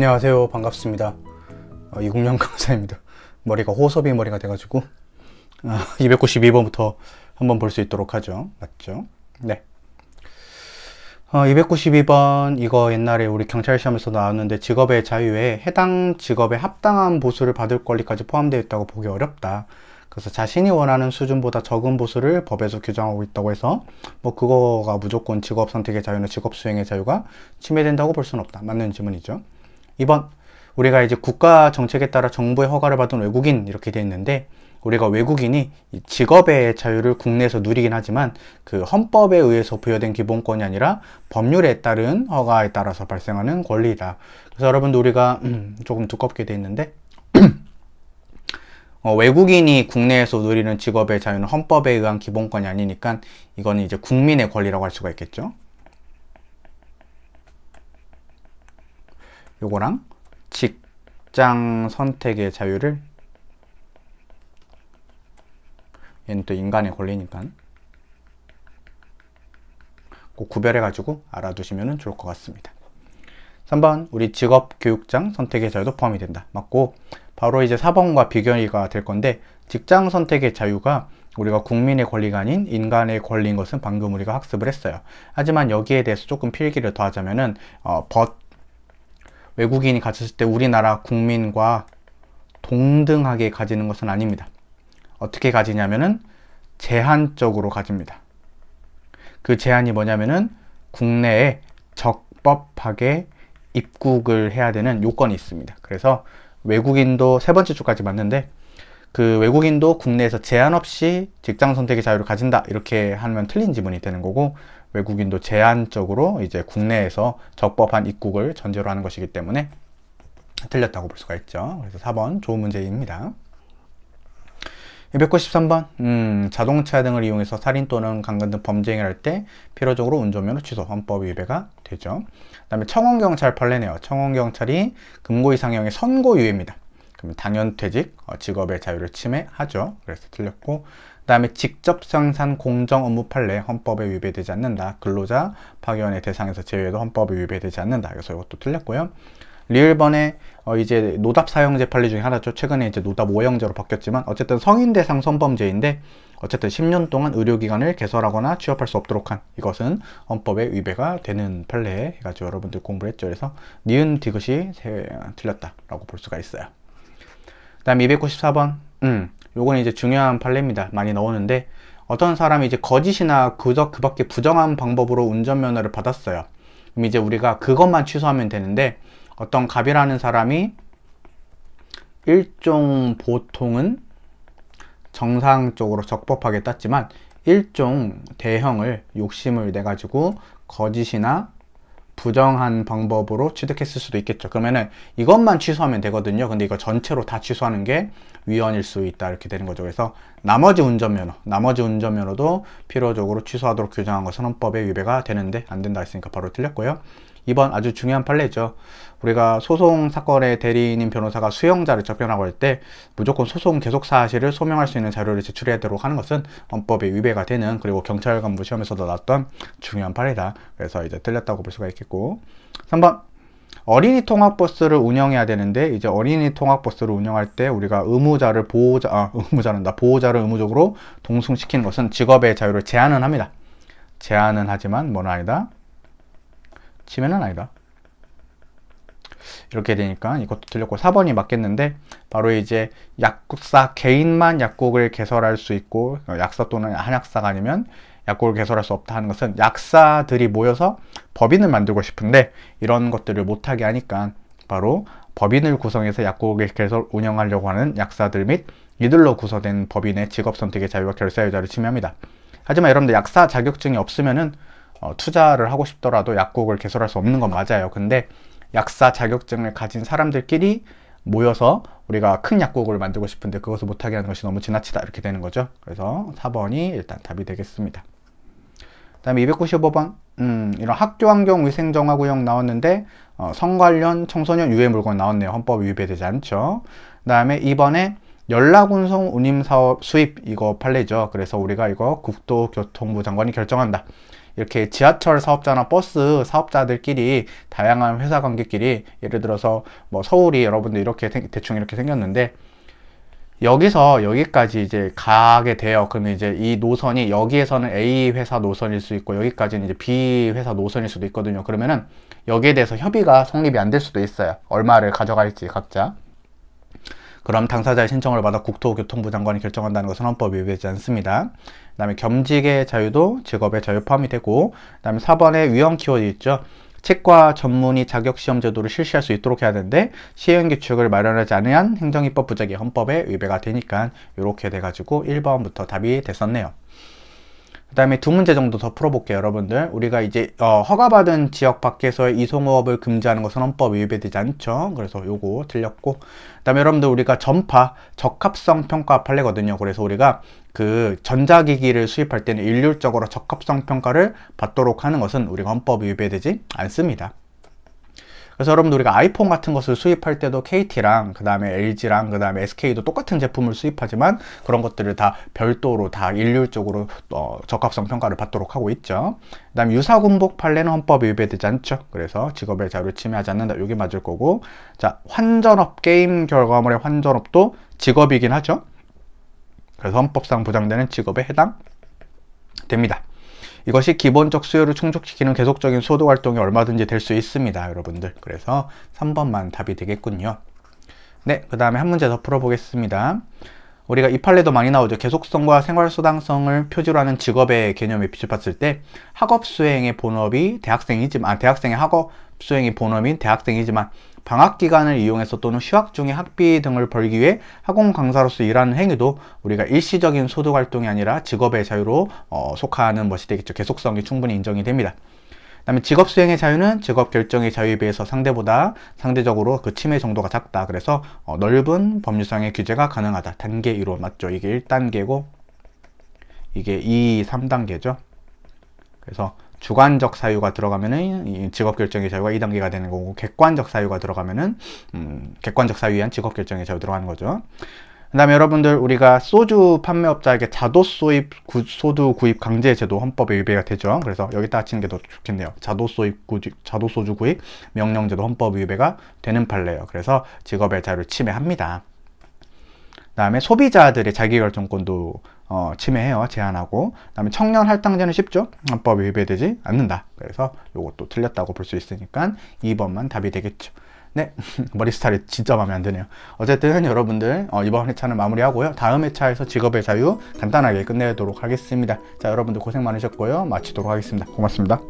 안녕하세요. 반갑습니다. 이국영 강사입니다. 머리가 호섭이 머리가 돼가지고 292번부터 한번 볼 수 있도록 하죠. 맞죠? 네. 292번 이거 옛날에 우리 경찰 시험에서 나왔는데 직업의 자유에 해당 직업에 합당한 보수를 받을 권리까지 포함되어 있다고 보기 어렵다. 그래서 자신이 원하는 수준보다 적은 보수를 법에서 규정하고 있다고 해서 뭐 그거가 무조건 직업 선택의 자유나 직업 수행의 자유가 침해된다고 볼 수는 없다. 맞는 질문이죠. 2번 우리가 이제 국가 정책에 따라 정부의 허가를 받은 외국인 이렇게 돼 있는데 우리가 외국인이 직업의 자유를 국내에서 누리긴 하지만 그 헌법에 의해서 부여된 기본권이 아니라 법률에 따른 허가에 따라서 발생하는 권리이다. 그래서 여러분들 우리가 조금 두껍게 돼 있는데 외국인이 국내에서 누리는 직업의 자유는 헌법에 의한 기본권이 아니니까 이거는 이제 국민의 권리라고 할 수가 있겠죠. 요거랑 직장 선택의 자유를 얘는 또 인간의 권리니까 꼭 구별해 가지고 알아두시면 좋을 것 같습니다. 3번 우리 직업교육장 선택의 자유도 포함이 된다. 맞고 바로 이제 4번과 비교가 될 건데 직장 선택의 자유가 우리가 국민의 권리가 아닌 인간의 권리인 것은 방금 우리가 학습을 했어요. 하지만 여기에 대해서 조금 필기를 더 하자면은 외국인이 가졌을 때 우리나라 국민과 동등하게 가지는 것은 아닙니다. 어떻게 가지냐면은 제한적으로 가집니다. 그 제한이 뭐냐면은 국내에 적법하게 입국을 해야 되는 요건이 있습니다. 그래서 외국인도 세 번째 줄까지 맞는데 그 외국인도 국내에서 제한 없이 직장 선택의 자유를 가진다 이렇게 하면 틀린 지문이 되는 거고 외국인도 제한적으로 이제 국내에서 적법한 입국을 전제로 하는 것이기 때문에 틀렸다고 볼 수가 있죠. 그래서 4번 좋은 문제입니다. 293번 자동차 등을 이용해서 살인 또는 강간 등 범죄 행위를 할 때 필요적으로 운전면허 취소 헌법 위배가 되죠. 그 다음에 청원경찰 판례네요. 청원경찰이 금고 이상형의 선고유예입니다. 그럼 당연퇴직, 직업의 자유를 침해하죠. 그래서 틀렸고 그 다음에 직접 생산 공정 업무 판례 헌법에 위배되지 않는다. 근로자 파견의 대상에서 제외도 헌법에 위배되지 않는다. 그래서 이것도 틀렸고요. 리을번에 이제 노답 사형제 판례 중에 하나죠. 최근에 이제 노답 5형제로 바뀌었지만 어쨌든 성인 대상 성범죄인데 어쨌든 10년 동안 의료기관을 개설하거나 취업할 수 없도록 한 이것은 헌법에 위배가 되는 판례 해가지고 여러분들 공부했죠. 그래서 니은 디귿이 틀렸다라고 볼 수가 있어요. 그 다음 294번 요건 이제 중요한 판례입니다. 많이 나오는데 어떤 사람이 이제 거짓이나 그 밖에 부정한 방법으로 운전면허를 받았어요. 그럼 이제 우리가 그것만 취소하면 되는데 어떤 갑이라는 사람이 일종 보통은 정상적으로 적법하게 땄지만 일종 대형을 욕심을 내가지고 거짓이나 부정한 방법으로 취득했을 수도 있겠죠. 그러면은 이것만 취소하면 되거든요. 근데 이거 전체로 다 취소하는 게 위헌일 수 있다 이렇게 되는 거죠. 그래서 나머지 운전면허도 필요적으로 취소하도록 규정한 것은 헌법에 위배가 되는데 안 된다 했으니까 바로 틀렸고요. 2번 아주 중요한 판례죠. 우리가 소송 사건의 대리인인 변호사가 수용자를 접견하고 할 때 무조건 소송 계속 사실을 소명할 수 있는 자료를 제출하도록 하는 것은 헌법에 위배가 되는 그리고 경찰 간부 시험에서도 나왔던 중요한 판례다. 그래서 이제 틀렸다고 볼 수가 있겠고 3번 어린이 통학버스를 운영해야 되는데 이제 어린이 통학버스를 운영할 때 우리가 보호자를 의무적으로 동승시키는 것은 직업의 자유를 제한은 합니다. 제한은 하지만 뭐는 아니다. 치매는 아니다. 이렇게 되니까 이것도 틀렸고 4번이 맞겠는데 바로 이제 약사 개인만 약국을 개설할 수 있고 약사 또는 한약사가 아니면 약국을 개설할 수 없다 하는 것은 약사들이 모여서 법인을 만들고 싶은데 이런 것들을 못하게 하니까 바로 법인을 구성해서 약국을 개설 운영하려고 하는 약사들 및 이들로 구성된 법인의 직업선택의 자유와 결사유자를 침해합니다. 하지만 여러분들 약사 자격증이 없으면은 투자를 하고 싶더라도 약국을 개설할 수 없는 건 맞아요. 근데 약사 자격증을 가진 사람들끼리 모여서 우리가 큰 약국을 만들고 싶은데 그것을 못하게 하는 것이 너무 지나치다 이렇게 되는 거죠. 그래서 4번이 일단 답이 되겠습니다. 그 다음에 295번 이런 학교환경위생정화구역 나왔는데 성관련 청소년 유해 물건 나왔네요. 헌법 위배되지 않죠. 그 다음에 2번에 연락운송 운임사업 수입 이거 판례죠. 그래서 우리가 이거 국토교통부 장관이 결정한다. 이렇게 지하철 사업자나 버스 사업자들끼리 다양한 회사 관계끼리 예를 들어서 뭐 서울이 여러분들 이렇게 대충 이렇게 생겼는데 여기서 여기까지 이제 가게 돼요. 그러면 이제 이 노선이 여기에서는 A 회사 노선일 수 있고 여기까지는 이제 B 회사 노선일 수도 있거든요. 그러면은 여기에 대해서 협의가 성립이 안 될 수도 있어요. 얼마를 가져갈지 각자. 그럼 당사자의 신청을 받아 국토교통부 장관이 결정한다는 것은 헌법에 위배되지 않습니다. 그 다음에 겸직의 자유도 직업의 자유 포함이 되고, 그 다음에 4번에 위헌 키워드 있죠. 치과 전문의 자격시험 제도를 실시할 수 있도록 해야 되는데 시행규칙을 마련하지 않은 행정입법 부작위 헌법에 위배가 되니까 이렇게 돼가지고 1번부터 답이 됐었네요. 그 다음에 두 문제 정도 더 풀어볼게요. 여러분들 우리가 이제 허가받은 지역 밖에서의 이송호업을 금지하는 것은 헌법 위배되지 않죠. 그래서 요거 틀렸고, 그 다음에 여러분들 우리가 전파 적합성 평가 판례거든요. 그래서 우리가 그 전자기기를 수입할 때는 일률적으로 적합성 평가를 받도록 하는 것은 우리가 헌법 위배되지 않습니다. 그래서 여러분들 우리가 아이폰 같은 것을 수입할 때도 KT랑 그 다음에 LG랑 그 다음에 SK도 똑같은 제품을 수입하지만 그런 것들을 다 별도로 다 일률적으로 적합성 평가를 받도록 하고 있죠. 그 다음에 유사군복 판례는 헌법에 위배되지 않죠. 그래서 직업의 자유를 침해하지 않는다. 이게 맞을 거고, 자 환전업 게임 결과물의 환전업도 직업이긴 하죠. 그래서 헌법상 보장되는 직업에 해당됩니다. 이것이 기본적 수요를 충족시키는 계속적인 소득활동이 얼마든지 될 수 있습니다. 여러분들 그래서 3번만 답이 되겠군요. 네, 그 다음에 한 문제 더 풀어보겠습니다. 우리가 이 판례도 많이 나오죠. 계속성과 생활수당성을 표지로 하는 직업의 개념에 비춰봤을 때 학업 수행의 본업이 대학생이지만 대학생의 학업 수행의 본업인 대학생이지만 방학기간을 이용해서 또는 휴학 중에 학비 등을 벌기 위해 학원 강사로서 일하는 행위도 우리가 일시적인 소득활동이 아니라 직업의 자유로 속하는 것이 되겠죠. 계속성이 충분히 인정이 됩니다. 그 다음에 직업 수행의 자유는 직업 결정의 자유에 비해서 상대적으로 그 침해 정도가 작다. 그래서 넓은 법률상의 규제가 가능하다. 단계 1호 맞죠? 이게 1단계고 이게 2, 3단계죠. 그래서 주관적 사유가 들어가면은 이 직업 결정의 자유가 2단계가 되는 거고, 객관적 사유가 들어가면은 객관적 사유에 의한 직업 결정의 자유 들어가는 거죠. 그 다음에 여러분들 우리가 소주 판매업자에게 자도소득 구입 강제 제도 헌법에 위배가 되죠. 그래서 여기다가 치는 게 더 좋겠네요. 자도소주 구입 명령제도 헌법 위배가 되는 판례예요. 그래서 직업의 자유를 침해합니다. 그 다음에 소비자들의 자기결정권도 침해해요. 제한하고. 그 다음에 청년 할당제는 쉽죠. 헌법에 위배되지 않는다. 그래서 요것도 틀렸다고 볼 수 있으니까 2번만 답이 되겠죠. 네, 머리 스타일이 진짜 마음에 안 드네요. 어쨌든 여러분들 이번 회차는 마무리하고요. 다음 회차에서 직업의 자유 간단하게 끝내도록 하겠습니다. 자, 여러분들 고생 많으셨고요. 마치도록 하겠습니다. 고맙습니다.